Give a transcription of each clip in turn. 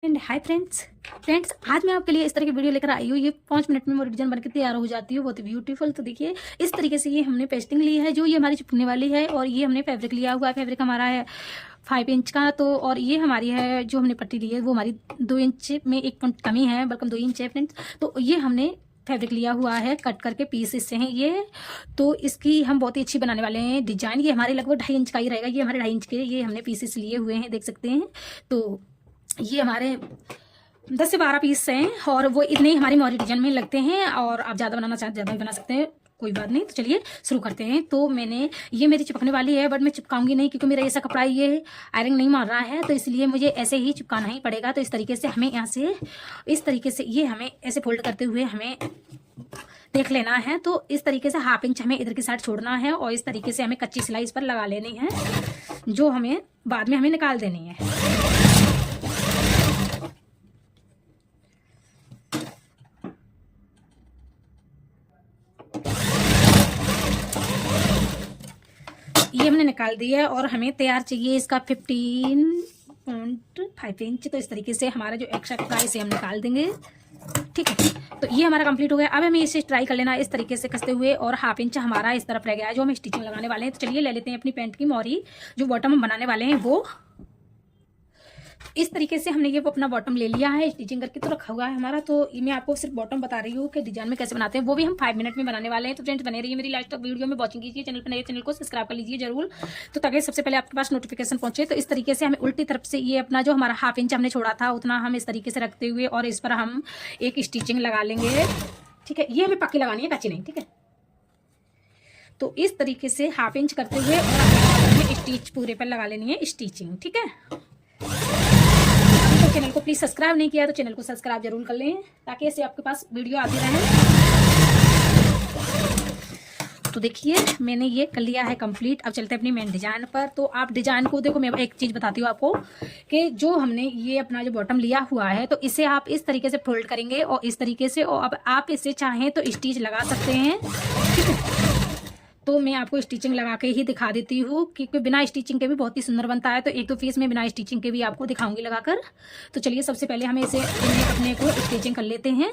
And hi friends आज मैं आपके लिए इस तरह की वीडियो लेकर आई हूँ। ये 5 मिनट में मोरी डिजाइन बनकर तैयार हो जाती है, बहुत ही ब्यूटीफुल। तो देखिए इस तरीके से ये हमने पेस्टिंग ली है जो ये हमारी चिपकने वाली है, और ये हमने फैब्रिक लिया हुआ है। फैब्रिक हमारा है 5 इंच का, तो और ये हमारी है जो हमने पट्टी ली है वो हमारी 2 इंच में 1 पॉइंट कमी है, बल्कि 2 इंच है फ्रेंड्स। तो ये हमने फैब्रिक लिया हुआ है, कट करके पीस इससे हैं ये। तो इसकी हम बहुत ही अच्छी बनाने वाले हैं डिजाइन। ये हमारे लगभग 2.5 इंच का ही रहेगा। ये हमारे 2.5 इंच के ये हमने पीसेस लिए हुए हैं, देख सकते हैं। तो ये हमारे 10 से 12 पीस हैं, और वो इतने ही हमारी मोरी डिजाइन में लगते हैं। और आप ज़्यादा बनाना चाहें ज़्यादा भी बना सकते हैं, कोई बात नहीं। तो चलिए शुरू करते हैं। तो मैंने ये मेरी चिपकने वाली है, बट मैं चिपकाऊंगी नहीं क्योंकि मेरा ऐसा कपड़ा ये आयरन नहीं मार रहा है, तो इसलिए मुझे ऐसे ही चिपकाना ही पड़ेगा। तो इस तरीके से हमें यहाँ से इस तरीके से ये हमें ऐसे फोल्ड करते हुए हमें देख लेना है। तो इस तरीके से 1/2 इंच हमें इधर की साइड छोड़ना है, और इस तरीके से हमें कच्ची सिलाई इस पर लगा लेनी है, जो हमें बाद में हमें निकाल देनी है। ये हमने निकाल दिया है, और हमें तैयार चाहिए इसका 15.5 इंच। तो इस तरीके से हमारा जो एक्स्ट्रा कपड़ा है इसे हम निकाल देंगे, ठीक है। तो ये हमारा कंप्लीट हो गया। अब हमें इसे ट्राई कर लेना इस तरीके से कसते हुए, और 1/2 इंच हमारा इस तरफ रह गया है जो हम स्टिचिंग लगाने वाले हैं। तो चलिए ले लेते हैं अपनी पैंट की मोरी, जो बॉटम हम बनाने वाले हैं वो। इस तरीके से हमने ये अपना बॉटम ले लिया है, स्टिचिंग करके तो रखा हुआ है हमारा। तो मैं आपको सिर्फ बॉटम बता रही हूँ कि डिजाइन में कैसे बनाते हैं, वो भी हम 5 मिनट में बनाने वाले हैं। तो फ्रेंड्स बने रहिए मेरी लास्ट तक वीडियो में, वॉचिंग कीजिए। चैनल पर नए चैनल को सब्सक्राइब कर लीजिए जरूर, तो ताकि सबसे पहले आपके पास नोटिफिकेशन पहुंचे। तो इस तरीके से हमें उल्टी तरफ से ये अपना जो हमारा 1/2 इंच हमने छोड़ा था उतना हम इस तरीके से रखते हुए, और इस पर हम एक स्टिचिंग लगा लेंगे, ठीक है। ये हमें पक्की लगानी है, कच्ची नहीं, ठीक है। तो इस तरीके से 1/2 इंच करते हुए और स्टिच पूरे पर लगा लेनी है स्टिचिंग, ठीक है। तो चैनल को प्लीज सब्सक्राइब नहीं किया तो चैनल को सब्सक्राइब जरूर कर लें, ताकि ऐसे आपके पास वीडियो आती रहे। तो देखिए मैंने ये कर लिया है कंप्लीट। अब चलते हैं अपनी मेन डिजाइन पर। तो आप डिजाइन को देखो, मैं एक चीज बताती हूँ आपको कि जो हमने ये अपना जो बॉटम लिया हुआ है, तो इसे आप इस तरीके से फोल्ड करेंगे और इस तरीके से, और अब आप इसे चाहें तो स्टिच लगा सकते हैं, ठीक है। तो मैं आपको स्टिचिंग लगा के ही दिखा देती हूँ, क्योंकि बिना स्टिचिंग के भी बहुत ही सुंदर बनता है। तो एक दो पीस में बिना स्टिचिंग के भी आपको दिखाऊंगी लगाकर। तो चलिए सबसे पहले हमें इसे अपने को स्टिचिंग कर लेते हैं।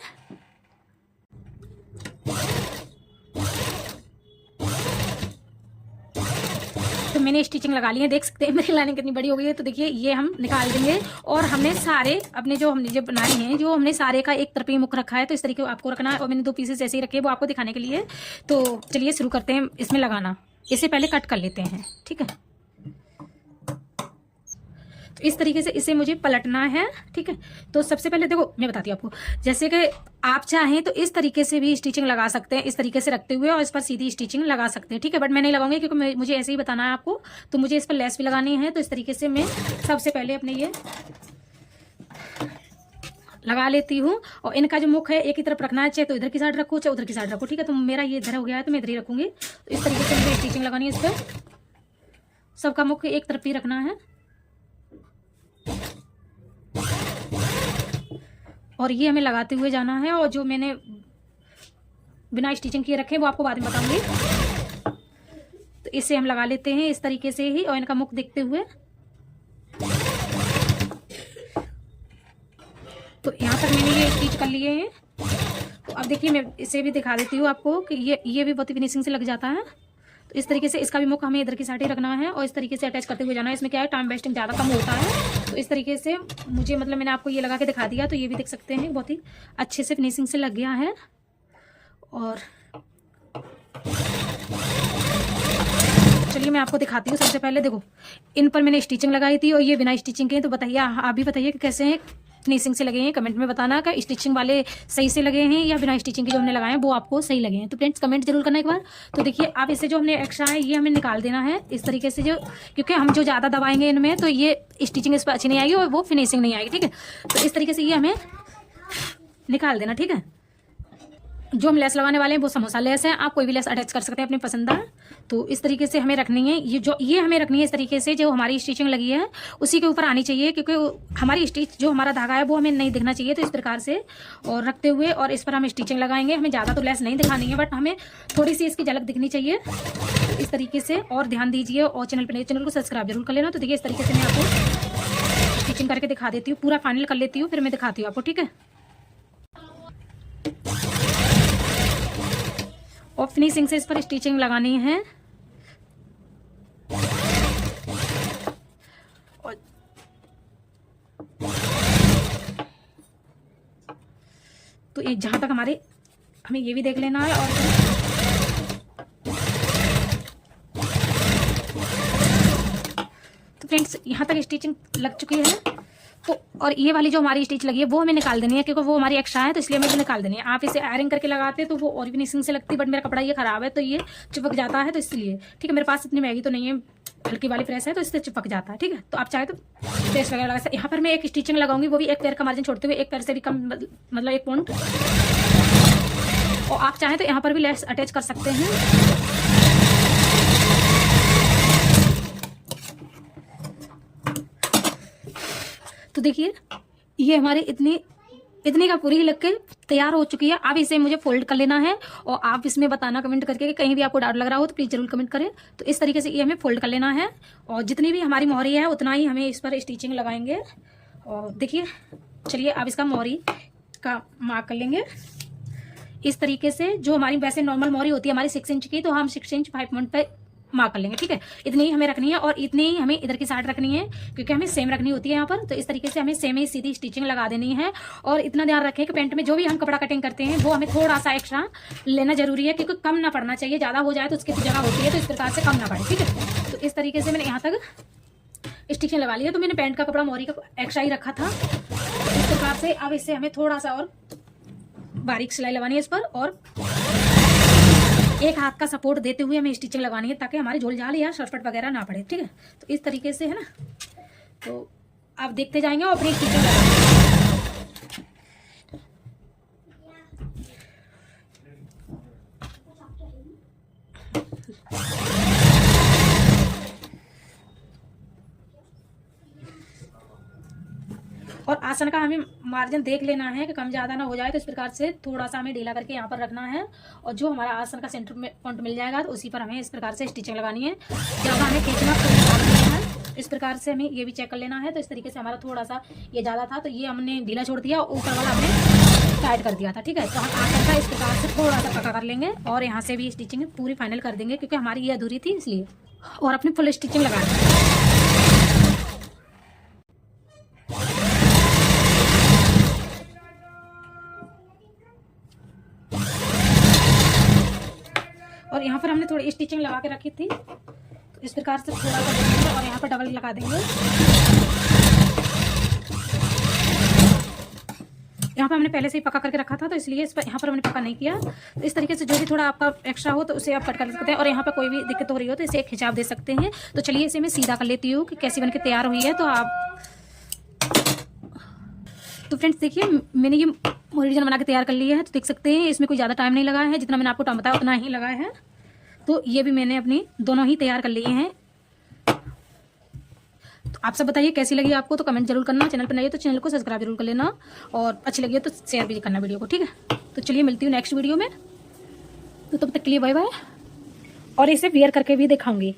तो मैंने स्टिचिंग लगा ली है, देख सकते हैं मेरी लाइनिंग कितनी बड़ी हो गई है। तो देखिए ये हम निकाल देंगे, और हमने सारे अपने जो हमने बनाए हैं, जो हमने सारे का एक तरफ ही मुख रखा है, तो इस तरीके आपको रखना है। और मैंने 2 पीसेस ऐसे ही रखे, वो आपको दिखाने के लिए। तो चलिए शुरू करते हैं इसमें लगाना। इसे पहले कट कर लेते हैं, ठीक है। तो इस तरीके से इसे मुझे पलटना है, ठीक है। तो सबसे पहले देखो मैं बताती हूँ आपको, जैसे कि आप चाहें तो इस तरीके से भी स्टिचिंग लगा सकते हैं, इस तरीके से रखते हुए, और इस पर सीधी स्टिचिंग लगा सकते हैं, ठीक है। बट मैं नहीं लगाऊंगी क्योंकि मुझे ऐसे ही बताना है आपको। तो मुझे इस पर लेस भी लगानी है। तो इस तरीके से मैं सबसे पहले अपने ये लगा लेती हूँ, और इनका जो मुख है एक ही तरफ रखना है, चाहे तो इधर की साइड रखो चाहे उधर की साइड रखो, ठीक है। तो मेरा ये इधर हो गया है तो मैं इधर ही रखूंगी। तो इस तरीके से मुझे स्टिचिंग लगानी है, इस पर सबका मुख एक तरफ ही रखना है, और ये हमें लगाते हुए जाना है। और जो मैंने बिना स्टिचिंग किए रखे वो आपको बाद में बताऊंगी। तो इसे हम लगा लेते हैं इस तरीके से ही, और इनका मुख देखते हुए। तो यहाँ तक मैंने ये स्टिच कर लिए हैं। तो अब देखिए मैं इसे भी दिखा देती हूँ आपको कि ये भी बहुत ही फिनिशिंग से लग जाता है। तो इस तरीके से इसका भी मुख हमें इधर की साइड ही रखना है, और इस तरीके से अटैच करते हुए जाना है। इसमें क्या है, टाइम वेस्टिंग ज़्यादा कम होता है। तो इस तरीके से मुझे मतलब मैंने आपको ये लगा के दिखा दिया। तो ये भी देख सकते हैं बहुत ही अच्छे से फिनिशिंग से लग गया है। और चलिए मैं आपको दिखाती हूँ। सबसे पहले देखो इन पर मैंने स्टिचिंग लगाई थी, और ये बिना स्टिचिंग के। तो बताइए आप भी बताइए कि कैसे हैं, फिनिशिंग से लगे हैं। कमेंट में बताना कि स्टिचिंग वाले सही से लगे हैं या बिना स्टिचिंग के जो हमने लगाए हैं वो आपको सही लगे हैं। तो फ्रेंड्स कमेंट जरूर करना एक बार। तो देखिए अब इसे जो हमने एक्स्ट्रा है ये हमें निकाल देना है इस तरीके से, जो क्योंकि हम जो ज़्यादा दबाएंगे इनमें तो ये स्टिचिंग इस पर अच्छी नहीं आएगी और वो फिनिशिंग नहीं आएगी, ठीक है। तो इस तरीके से ये हमें निकाल देना, ठीक है। जो हम लेस लगाने वाले हैं वो समोसा लेस है, आप कोई भी लेस अटैच कर सकते हैं अपनी पसंद का। तो इस तरीके से हमें रखनी है, ये हमें रखनी है इस तरीके से, जो हमारी स्टिचिंग लगी है उसी के ऊपर आनी चाहिए, क्योंकि हमारी स्टिच जो हमारा धागा है वो हमें नहीं दिखना चाहिए। तो इस प्रकार से और रखते हुए, और इस पर हम स्टिचिंग लगाएंगे। हमें ज़्यादा तो लेस नहीं दिखानी है, बट हमें थोड़ी सी इसकी झलक दिखनी चाहिए इस तरीके से। और ध्यान दीजिए, और चैनल को सब्सक्राइब जरूर कर लेना। तो देखिए इस तरीके से मैं आपको स्टिचिंग करके दिखा देती हूँ, पूरा फाइनल कर लेती हूँ, फिर मैं दिखाती हूँ आपको, ठीक है। और फिनिशिंग से इस पर स्टिचिंग लगानी है। तो ये जहां तक हमें ये भी देख लेना है। और तो फ्रेंड्स यहाँ तक स्टिचिंग लग चुकी है। तो और ये वाली जो हमारी स्टिच लगी है वो हमें निकाल देनी है, क्योंकि वो हमारी एक्स्ट्रा है, तो इसलिए हमें निकाल देनी है। आप इसे आयरन करके लगाते तो वो और फिनिशिंग से लगती, बट मेरा कपड़ा ये खराब है तो ये चिपक जाता है, तो इसलिए ठीक है। मेरे पास इतनी महंगी तो नहीं है, हल्की वाली प्रेस है, तो इससे चिपक जाता है, ठीक है। तो आप चाहे तो प्रेस वगैरह लगा सकते। यहाँ पर मैं एक स्टिचिंग लगाऊंगी, वो भी एक पैर का मार्जिन छोड़ते हुए, एक पैर से भी कम, मतलब 1 पॉइंट। और आप चाहें तो यहाँ पर भी लेस अटैच कर सकते हैं। तो देखिए ये हमारे इतनी का पूरी लग के तैयार हो चुकी है। अब इसे मुझे फोल्ड कर लेना है, और आप इसमें बताना कमेंट करके कि कहीं भी आपको डाउट लग रहा हो तो प्लीज जरूर कमेंट करें। तो इस तरीके से ये हमें फोल्ड कर लेना है, और जितनी भी हमारी मोहरी है उतना ही हमें इस पर स्टिचिंग लगाएंगे। और देखिए, चलिए अब इसका मोहरी का मार्क कर लेंगे इस तरीके से। जो हमारी वैसे नॉर्मल मोहरी होती है हमारी 6 इंच की, तो हम 6 इंच 5 पॉइंट पे मार्क कर लेंगे, ठीक है। इतनी ही हमें रखनी है, और इतनी ही हमें इधर की साइड रखनी है, क्योंकि हमें सेम रखनी होती है यहाँ पर। तो इस तरीके से हमें सेम ही सीधी स्टिचिंग लगा देनी है। और इतना ध्यान रखें कि पैंट में जो भी हम कपड़ा कटिंग करते हैं वो हमें थोड़ा सा एक्स्ट्रा लेना जरूरी है, क्योंकि कम ना पड़ना चाहिए। ज्यादा हो जाए तो उसकी जगह होती है, तो इस प्रकार से कम ना पड़े, ठीक है। तो इस तरीके से मैंने यहाँ तक स्टिचिंग लगा ली है। तो मैंने पैंट का कपड़ा मोहरी का एक्स्ट्रा ही रखा था इस प्रकार से। अब इससे हमें थोड़ा सा और बारीक सिलाई लगानी है इस पर, और एक हाथ का सपोर्ट देते हुए हमें स्टिचिंग लगानी है, ताकि हमारी झोल झाल या सरपट वगैरह ना पड़े, ठीक है। तो इस तरीके से है ना, तो आप देखते जाएंगे और अपनी स्टिचिंग लगाएंगे। और आसन का हमें मार्जिन देख लेना है कि कम ज़्यादा ना हो जाए, तो इस प्रकार से थोड़ा सा हमें ढीला करके यहाँ पर रखना है। और जो हमारा आसन का सेंटर में पॉइंट मिल जाएगा तो उसी पर हमें इस प्रकार से स्टिचिंग लगानी है। ज़्यादा हमें खींचना है, इस प्रकार से हमें ये भी चेक कर लेना है। तो इस तरीके से हमारा थोड़ा सा ये ज़्यादा था, तो ये हमने ढीला छोड़ दिया, ऊपर वाला हमने टाइट कर दिया था, ठीक है। तो हम आसन का इस प्रकार से थोड़ा सा पक्का कर लेंगे, और यहाँ से भी स्टिचिंग पूरी फाइनल कर देंगे, क्योंकि हमारी ये अधूरी थी इसलिए। और अपनी फुल स्टिचिंग लगा देंगे। और यहाँ पर हमने थोड़ी स्टिचिंग लगा के रखी थी, तो इस प्रकार से थोड़ा सा देंगे, और यहाँ पर डबल लगा देंगे। यहाँ पर हमने पहले से ही पक्का करके रखा था, तो इसलिए इस पर यहाँ पर हमने पक्का नहीं किया। तो इस तरीके से जो भी थोड़ा आपका एक्स्ट्रा हो तो उसे आप कट कर सकते हैं, और यहाँ पर कोई भी दिक्कत हो रही हो तो इसे एक खिंचाव दे सकते हैं। तो चलिए इसे मैं सीधा कर लेती हूँ कि कैसी बनके तैयार हुई है। तो आप तो फ्रेंड्स देखिए, मैंने ये मोहरी डिजाइन बना के तैयार कर लिया है। तो देख सकते हैं इसमें कोई ज़्यादा टाइम नहीं लगा है, जितना मैंने आपको टाइम बताया उतना ही लगा है। तो ये भी मैंने अपनी दोनों ही तैयार कर लिए हैं। तो आप सब बताइए कैसी लगी आपको, तो कमेंट जरूर करना। चैनल पर नए तो चैनल को सब्सक्राइब जरूर कर लेना, और अच्छी लगी तो शेयर भी करना वीडियो को, ठीक है। तो चलिए मिलती हूँ नेक्स्ट वीडियो में। तो तब तक के लिए बाय बाय। और इसे वेयर करके भी दिखाऊंगी।